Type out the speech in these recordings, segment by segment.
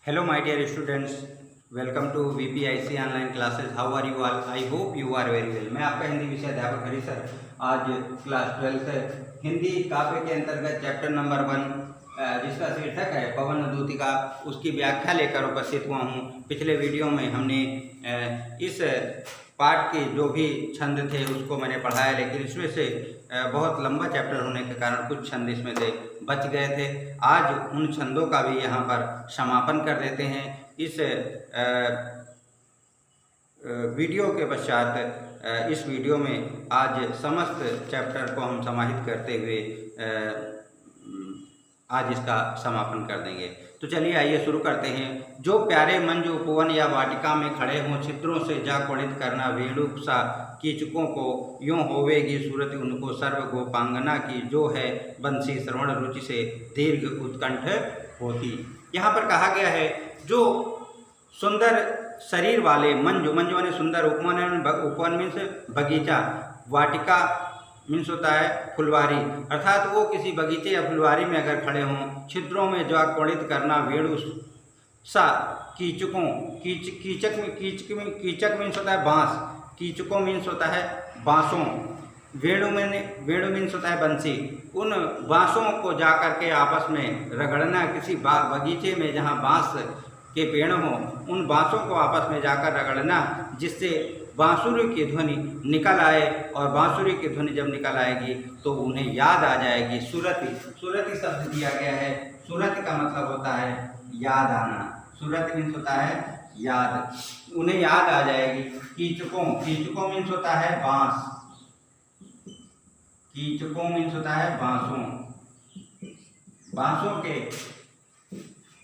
Hello my dear students, welcome to VPIC online classes. How are you all? I hope you are very well. मैं आपका हिंदी विषय अध्यापक हरी sir आज class 12 Hindi काव्य के अंतर्गत चैप्टर नंबर 1 जिसका शीर्षक है पवन दूतिका, उसकी व्याख्या लेकर उपस्थित हुआ हूँ। पिछले वीडियो में हमने इस पाठ के जो भी छंद थे उसको मैंने पढ़ाया, लेकिन इसमें से बहुत लंबा चैप्टर होने के कारण कुछ छंद इसमें से बच गए थे। आज उन छंदों का भी यहाँ पर समापन कर देते हैं। इस वीडियो के पश्चात इस वीडियो में आज समस्त चैप्टर को हम समाहित करते हुए आज इसका समापन कर देंगे। तो चलिए आइए शुरू करते हैं। जो प्यारे मंजू उपवन या वाटिका में खड़े हों, छिद्रों से जा कुणित करना वेणुक सा कीचकों को, यूँ होवेगी सूरत उनको सर्व गोपांगना की, जो है बंसी श्रवण रुचि से दीर्घ उत्कंठ होती। यहाँ पर कहा गया है जो सुंदर शरीर वाले मंजू, मंजू माने सुंदर, उपवन मीन्स बगीचा, वाटिका मीन्स होता है फुलवारी, अर्थात वो किसी बगीचे या फुलवारी में अगर खड़े हों, छिद्रों में जो कुणित करना वेणु सा कीचकों, कीचक मीन्स होता है बांस, कीचकों मीन्स होता है बांसों, वेणु मीन्स होता है बंसी। उन बांसों को जा करके आपस में रगड़ना, किसी बगीचे में जहाँ बांस के पेड़ हों, उन बांसों को आपस में जाकर रगड़ना, जिससे बांसुरी की ध्वनि निकल आए, और बांसुरी की ध्वनि जब निकल आएगी तो उन्हें याद आ जाएगी। सुरति, सुरति शब्द दिया गया है। सुरति का मतलब होता है याद आना, सुरति मीन्स होता है याद, उन्हें याद आ जाएगी। कीचकों, कीचकों मीन्स होता है बांस, कीचकों मीन्स होता है बांसों, बांसों के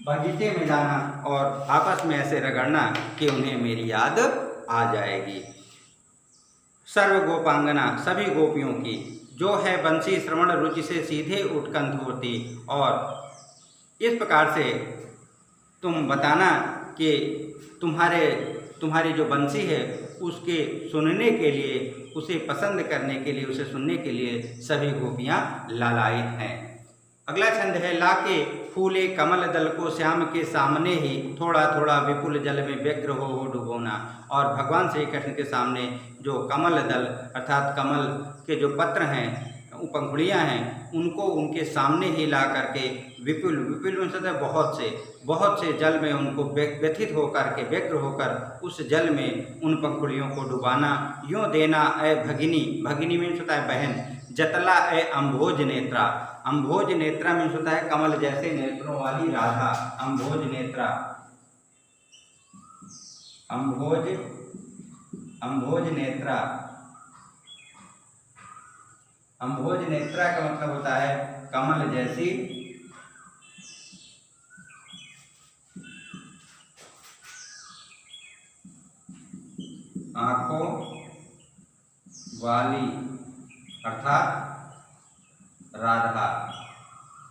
बगीचे में जाना और आपस में ऐसे रगड़ना कि उन्हें मेरी याद आ जाएगी। सर्व गोपांगना, सभी गोपियों की, जो है बंसी श्रवण रुचि से सीधे उत्कंठ होती। और इस प्रकार से तुम बताना कि तुम्हारी जो बंसी है उसके सुनने के लिए, उसे पसंद करने के लिए, उसे सुनने के लिए सभी गोपियाँ लालायित हैं। अगला छंद है लाके फूले कमल दल को श्याम के सामने ही, थोड़ा थोड़ा विपुल जल में व्यग्र हो डुबोना। और भगवान श्री कृष्ण के सामने जो कमल दल अर्थात कमल के जो पत्र हैं, पंखुड़ियाँ हैं, उनको उनके सामने ही ला करके विपुल, विपुल में बहुत से जल में उनको व्यथित होकर के, व्यग्र होकर उस जल में उन पंखुड़ियों को डुबाना। यूँ देना ए भगिनी, भगिनी मीन्स होता है बहन, जतला ए अम्भोज नेत्रा, अम्भोज नेत्रा मीन्स होता है कमल जैसे नेत्रों वाली राधा, अम्भोज नेत्रा, अम्भोज नेत्रा, अम्भोज नेत्रा का मतलब होता है कमल जैसी आंखों वाली अर्थात राधा।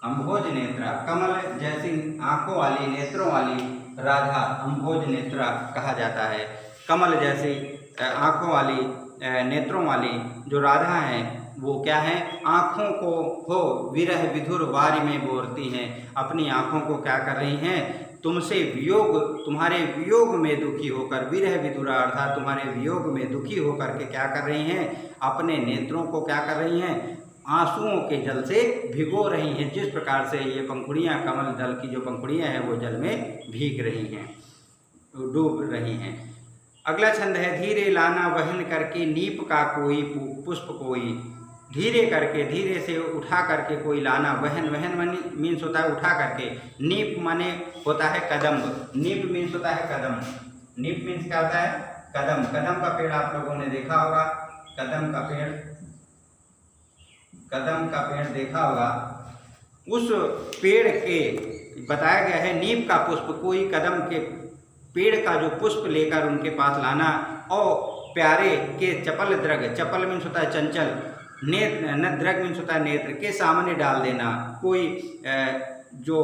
अम्भोज नेत्रा, कमल जैसी आंखों वाली, नेत्रों वाली राधा अम्भोज नेत्रा कहा जाता है। कमल जैसी आंखों वाली, नेत्रों वाली जो राधा हैं वो क्या है, आँखों को हो विरह विधुर वारी में बोरती हैं। अपनी आँखों को क्या कर रही हैं, तुमसे वियोग, तुम्हारे वियोग में दुखी होकर, विरह विधुरा अर्थात तुम्हारे वियोग में दुखी होकर के क्या कर रही हैं, अपने नेत्रों को क्या कर रही हैं, आंसुओं के जल से भिगो रही हैं। जिस प्रकार से ये पंखुड़ियाँ, कमल दल की जो पंखुड़ियाँ हैं वो जल में भीग रही हैं, डूब रही हैं। अगला छंद है धीरे लाना वहन करके नीप का कोई पुष्प कोई, धीरे करके, धीरे से उठा करके कोई लाना, वहन, वहन मीन्स होता है उठा करके, नीप माने होता है कदम, नीप मीन्स होता है कदम, नीप मीन्स क्या होता है कदम। कदम का पेड़ आप लोगों ने देखा होगा, कदम का पेड़, कदम का पेड़ देखा होगा। उस पेड़ के बताया गया है नीप का पुष्प, कोई कदम के पेड़ का जो पुष्प लेकर उनके पास लाना, और प्यारे के चपल द्रग, चपल मीन्स होता है चंचल, द्रग मीन्स होता है नेत्र, के सामने डाल देना। कोई जो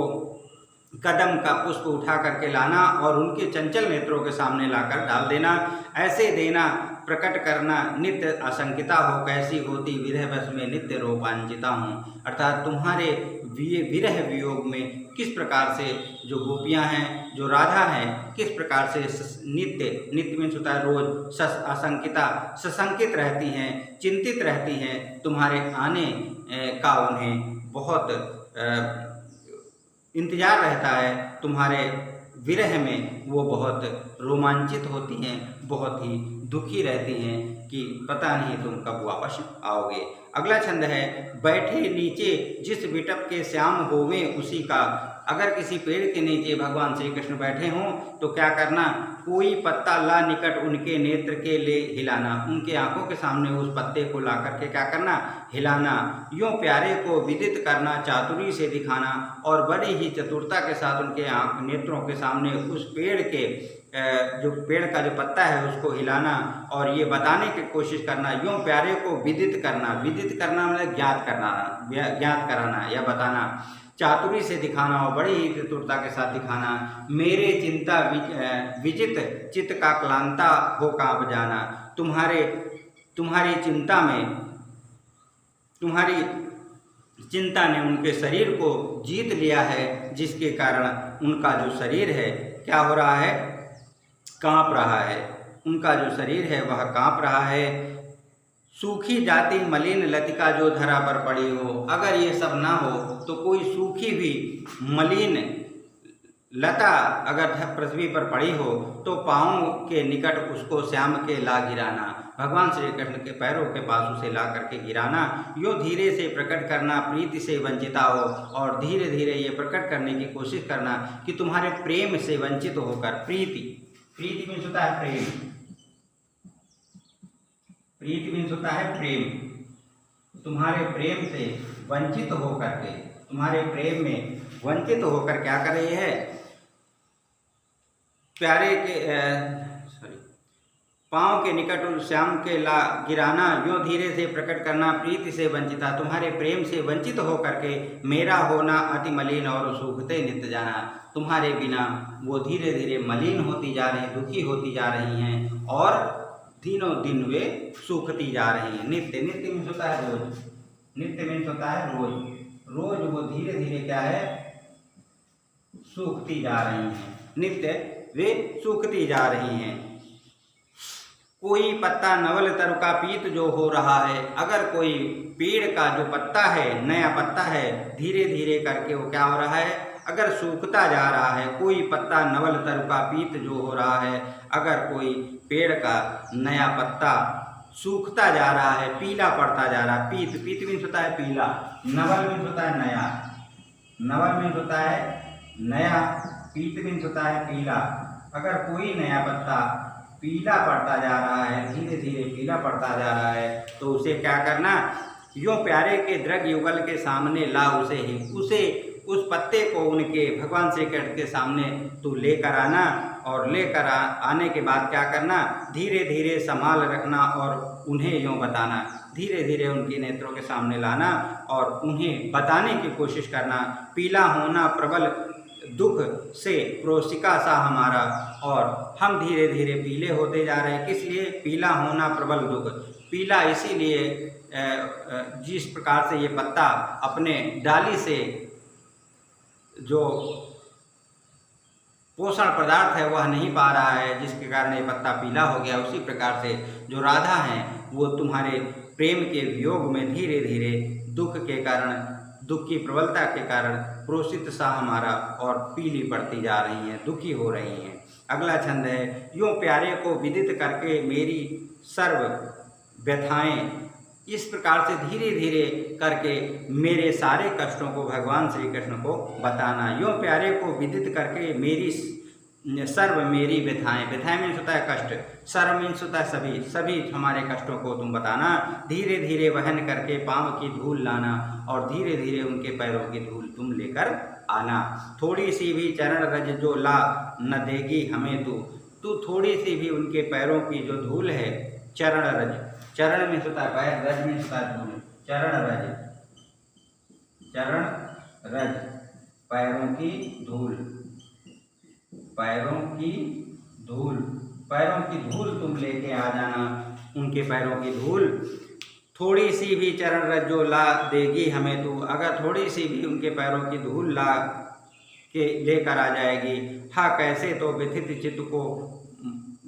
कदम का पुष्प उठा करके लाना और उनके चंचल नेत्रों के सामने लाकर डाल देना। ऐसे देना प्रकट करना नित्य आशंकिता हो, कैसी होती विरह बस में नित्य रोमांचिता हूँ। अर्थात तुम्हारे विरह वियोग में किस प्रकार से जो गोपियाँ हैं, जो राधा हैं, किस प्रकार से नित्य मीन्स होता है रोज, आशंकिता सशंकित रहती हैं, चिंतित रहती हैं। तुम्हारे आने का उन्हें बहुत इंतज़ार रहता है। तुम्हारे विरह में वो बहुत रोमांचित होती हैं, बहुत ही दुखी रहती हैं कि पता नहीं तुम कब वापस आओगे। अगला छंद है, बैठे नीचे जिस विटप के श्याम होवे उसी का। अगर किसी पेड़ के नीचे भगवान श्री कृष्ण बैठे हों तो क्या करना, कोई पत्ता ला निकट उनके नेत्र के ले हिलाना, उनके आंखों के सामने उस पत्ते को ला करके क्या करना, हिलाना। यूँ प्यारे को विदित करना, चातुरी से दिखाना और बड़ी ही चतुरता के साथ उनके नेत्रों के सामने उस पेड़ के जो पेड़ का जो पत्ता है उसको हिलाना और ये बताने की कोशिश करना। यूँ प्यारे को विदित करना, विदित करना मतलब ज्ञात कराना या बताना, चातुरी से दिखाना और बड़ी ही चतुरता के साथ दिखाना। मेरे चिंता विजित चित्त का क्लांता हो काँप जाना, तुम्हारी चिंता में, तुम्हारी चिंता ने उनके शरीर को जीत लिया है, जिसके कारण उनका जो शरीर है क्या हो रहा है, काँप रहा है। उनका जो शरीर है वह काँप रहा है। सूखी जाती मलिन लतिका जो धरा पर पड़ी हो, अगर ये सब ना हो तो कोई सूखी भी मलिन लता अगर पृथ्वी पर पड़ी हो तो पाँव के निकट उसको श्याम के ला गिराना, भगवान श्री कृष्ण के पैरों के पास उसे ला करके गिराना। यो धीरे से प्रकट करना, प्रीति से वंचिता हो, और धीरे धीरे ये प्रकट करने की कोशिश करना कि तुम्हारे प्रेम से वंचित होकर, प्रीति मीन्स होता है प्रेम, प्रीति मीन्स होता है प्रेम, तुम्हारे प्रेम से वंचित होकर के, तुम्हारे प्रेम में वंचित होकर क्या कर रही है, प्यारे के पाँव के निकट श्याम के ला गिराना। यूँ धीरे से प्रकट करना, प्रीति से वंचिता, तुम्हारे प्रेम से वंचित होकर के मेरा होना अति मलिन और सूखते नित्य जाना, तुम्हारे बिना वो धीरे धीरे मलिन होती जा रही, दुखी होती जा रही हैं और दिनों दिन वे सूखती जा रही हैं। नित्य मीन्स होता है रोज, नित्य मीन्स होता है रोज, रोज वो धीरे धीरे क्या है, सूखती जा रही हैं, नित्य वे सूखती जा रही हैं। कोई पत्ता नवल तरु का पीत जो हो रहा है, अगर कोई पेड़ का जो पत्ता है, नया पत्ता है, धीरे धीरे करके वो क्या हो रहा है, अगर सूखता जा रहा है। कोई पत्ता नवल तरु का पीत जो हो रहा है, अगर कोई पेड़ का नया पत्ता सूखता जा रहा है, पीला पड़ता जा रहा है। पीत मीन्स होता है पीला, नवल मीन्स होता है नया, नवल मीन्स होता है नया, पीत मीन्स होता है पीला। अगर कोई नया पत्ता पीला पड़ता जा रहा है, धीरे धीरे पीला पड़ता जा रहा है, तो उसे क्या करना, यूँ प्यारे के दृग युगल के सामने ला उसे ही, उसे उस पत्ते को उनके भगवान श्री कृष्ण के सामने तू लेकर आना, और लेकर आने के बाद क्या करना, धीरे धीरे संभाल रखना और उन्हें यूँ बताना, धीरे धीरे उनके नेत्रों के सामने लाना और उन्हें बताने की कोशिश करना। पीला होना प्रबल दुख से प्रोसिका सा हमारा, और हम धीरे धीरे पीले होते जा रहे हैं। किस लिए, पीला होना प्रबल दुख, पीला इसीलिए जिस प्रकार से ये पत्ता अपने डाली से जो पोषण पदार्थ है वह नहीं पा रहा है, जिसके कारण ये पत्ता पीला हो गया, उसी प्रकार से जो राधा हैं वो तुम्हारे प्रेम के वियोग में धीरे धीरे दुख के कारण, दुख की प्रबलता के कारण प्रोसित सा हमारा और पीली पड़ती जा रही हैं, दुखी हो रही हैं। अगला छंद है, यूँ प्यारे को विदित करके मेरी सर्व व्यथाएं, इस प्रकार से धीरे धीरे करके मेरे सारे कष्टों को भगवान श्री कृष्ण को बताना। यूँ प्यारे को विदित करके मेरी सर्व मेरी व्यथाएं मीन्स होता है कष्ट, सर्व मीन्स होता है सभी हमारे कष्टों को तुम बताना। धीरे धीरे वहन करके पाँव की धूल लाना, और धीरे धीरे उनके पैरों की धूल तुम लेकर आना। थोड़ी सी भी चरण रज जो ला न देगी हमें तू थोड़ी सी भी उनके पैरों की जो धूल है, चरण रज, चरण में होता है पैर, रज में होता है धूल, चरण रज पैरों की धूल, पैरों की धूल पैरों की धूल तुम लेके आ जाना। उनके पैरों की धूल थोड़ी सी भी चरण रज्जो ला देगी हमें तू, अगर थोड़ी सी भी उनके पैरों की धूल ला के लेकर आ जाएगी, हाँ कैसे तो व्यथित चित्त को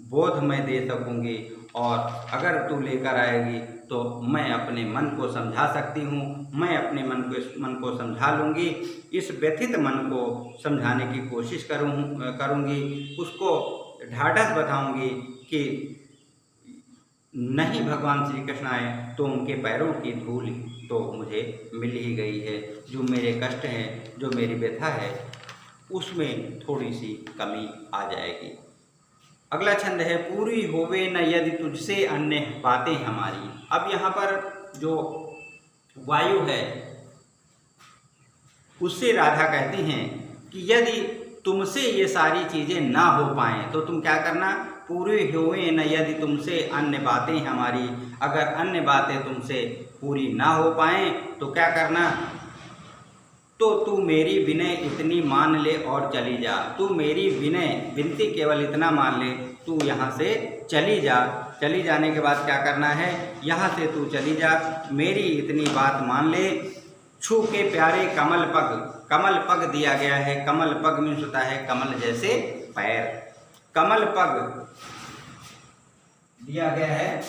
बोध मैं दे सकूँगी। और अगर तू लेकर आएगी तो मैं अपने मन को समझा सकती हूँ, मैं अपने मन को समझा लूँगी। इस व्यथित मन को समझाने की कोशिश करूँगी, उसको ढाढ़स बताऊँगी कि नहीं भगवान श्री कृष्ण आए तो उनके पैरों की धूल तो मुझे मिल ही गई है। जो मेरे कष्ट हैं, जो मेरी व्यथा है, उसमें थोड़ी सी कमी आ जाएगी। अगला छंद है पूरी होवे न यदि तुझसे अन्य बातें हमारी। अब यहाँ पर जो वायु है उससे राधा कहती हैं कि यदि तुमसे ये सारी चीज़ें ना हो पाएँ तो तुम क्या करना, पूरी होवे न यदि तुमसे अन्य बातें हमारी, अगर अन्य बातें तुमसे पूरी ना हो पाएँ तो क्या करना, तो तू मेरी विनय इतनी मान ले और चली जा। तू मेरी विनती केवल इतना मान ले, तू यहाँ से चली जा। चली जाने के बाद क्या करना है, यहाँ से तू चली जा, मेरी इतनी बात मान ले। छू के प्यारे कमल पग, कमल पग दिया गया है, कमल पग मीन्स होता है कमल जैसे पैर, कमल पग दिया गया है।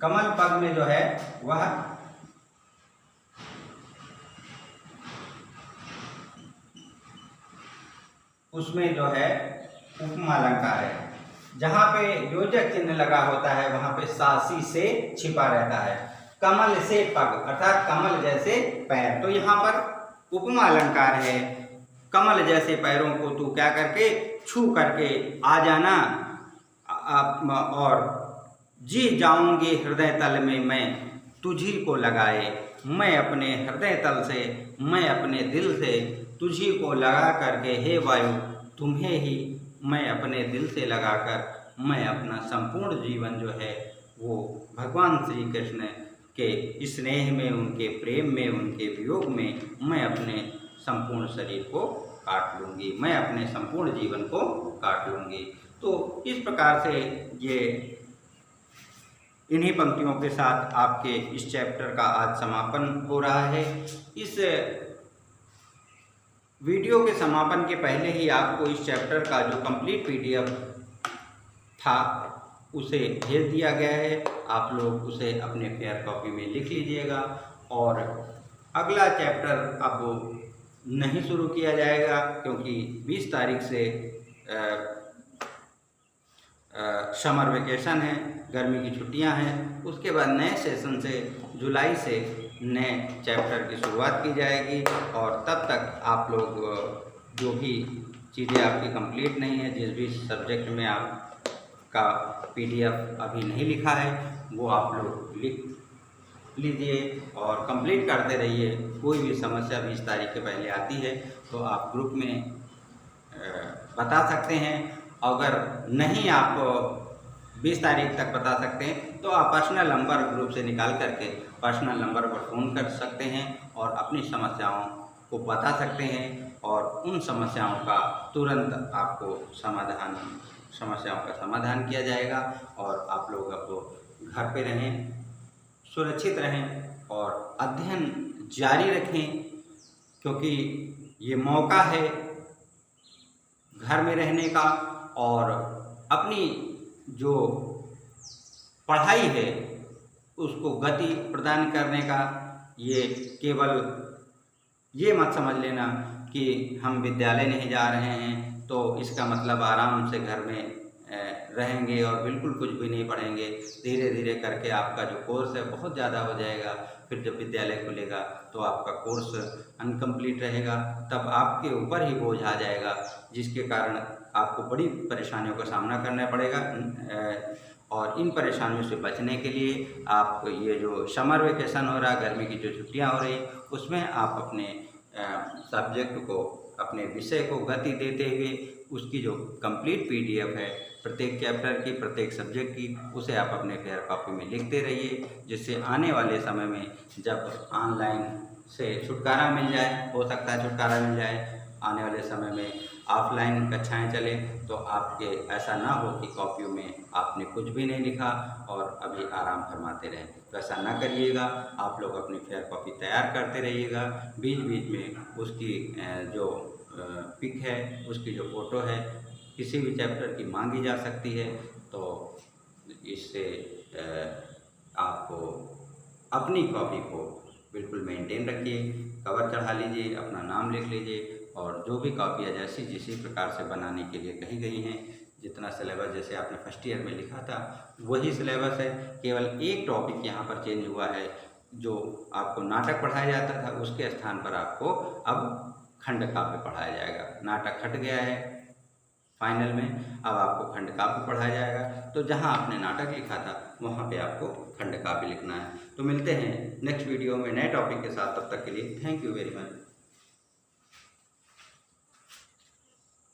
कमल पग में जो है वह उसमें जो है उपमा अलंकार है। जहाँ पे योजक चिन्ह लगा होता है वहाँ पे सासी से छिपा रहता है। कमल से पग अर्थात कमल जैसे पैर, तो यहाँ पर उपमा अलंकार है। कमल जैसे पैरों को तू क्या करके छू करके आ जाना, और जी जाऊंगी हृदय तल में मैं तुझी को लगाए। मैं अपने हृदय तल से, मैं अपने दिल से तुझी को लगा करके, हे वायु तुम्हें ही मैं अपने दिल से लगाकर मैं अपना संपूर्ण जीवन जो है वो भगवान श्री कृष्ण के स्नेह में, उनके प्रेम में, उनके वियोग में मैं अपने संपूर्ण शरीर को काट लूँगी, मैं अपने संपूर्ण जीवन को काट लूँगी। तो इस प्रकार से ये इन्हीं पंक्तियों के साथ आपके इस चैप्टर का आज समापन हो रहा है। इस वीडियो के समापन के पहले ही आपको इस चैप्टर का जो कंप्लीट पीडीएफ था उसे भेज दिया गया है। आप लोग उसे अपने फेयर कॉपी में लिख लीजिएगा। और अगला चैप्टर अब नहीं शुरू किया जाएगा क्योंकि 20 तारीख से समर वेकेशन है, गर्मी की छुट्टियां हैं। उसके बाद नए सेशन से जुलाई से नए चैप्टर की शुरुआत की जाएगी। और तब तक आप लोग जो भी चीज़ें आपकी कंप्लीट नहीं है, जिस भी सब्जेक्ट में आपका पीडीएफ अभी नहीं लिखा है वो आप लोग लिख लीजिए और कंप्लीट करते रहिए। कोई भी समस्या 20 तारीख के पहले आती है तो आप ग्रुप में बता सकते हैं। अगर नहीं आप 20 तारीख तक बता सकते हैं तो आप पर्सनल नंबर ग्रुप से निकाल करके पर्सनल नंबर पर फ़ोन कर सकते हैं और अपनी समस्याओं को बता सकते हैं और उन समस्याओं का तुरंत आपको समस्याओं का समाधान किया जाएगा। और आप लोग अब घर पे रहें, सुरक्षित रहें और अध्ययन जारी रखें, क्योंकि ये मौका है घर में रहने का और अपनी जो पढ़ाई है उसको गति प्रदान करने का। ये केवल ये मत समझ लेना कि हम विद्यालय नहीं जा रहे हैं तो इसका मतलब आराम से घर में रहेंगे और बिल्कुल कुछ भी नहीं पढ़ेंगे। धीरे धीरे करके आपका जो कोर्स है बहुत ज़्यादा हो जाएगा। फिर जब विद्यालय खुलेगा तो आपका कोर्स अनकम्प्लीट रहेगा, तब आपके ऊपर ही बोझ आ जाएगा, जिसके कारण आपको बड़ी परेशानियों का सामना करना पड़ेगा। और इन परेशानियों से बचने के लिए आप ये जो समर वेकेशन हो रहा, गर्मी की जो छुट्टियां हो रही, उसमें आप अपने सब्जेक्ट को, अपने विषय को गति देते हुए उसकी जो कंप्लीट पीडीएफ है प्रत्येक चैप्टर की, प्रत्येक सब्जेक्ट की, उसे आप अपने फेयर कॉपी में लिखते रहिए, जिससे आने वाले समय में जब ऑनलाइन से छुटकारा मिल जाए, हो सकता है छुटकारा मिल जाए, आने वाले समय में ऑफलाइन कक्षाएं चलें तो आपके ऐसा ना हो कि कॉपियों में आपने कुछ भी नहीं लिखा और अभी आराम फरमाते रहें। तो ऐसा ना करिएगा, आप लोग अपनी फेयर कॉपी तैयार करते रहिएगा। बीच बीच में उसकी जो पिक है, उसकी जो फ़ोटो है, किसी भी चैप्टर की मांगी जा सकती है। तो इससे आपको अपनी कॉपी को बिल्कुल मेंटेन रखिए, कवर चढ़ा लीजिए, अपना नाम लिख लीजिए और जो भी कॉपियाँ जैसी जिसी प्रकार से बनाने के लिए कही गई हैं, जितना सिलेबस जैसे आपने फर्स्ट ईयर में लिखा था वही सिलेबस है, केवल एक टॉपिक यहाँ पर चेंज हुआ है। जो आपको नाटक पढ़ाया जाता था उसके स्थान पर आपको अब खंड काव्य पढ़ाया जाएगा। नाटक हट गया है फाइनल में, अब आपको खंड काव्य पढ़ाया जाएगा। तो जहाँ आपने नाटक लिखा था वहाँ पे आपको खंड काव्य लिखना है। तो मिलते हैं नेक्स्ट वीडियो में नए टॉपिक के साथ, तब तक के लिए थैंक यू वेरी मच।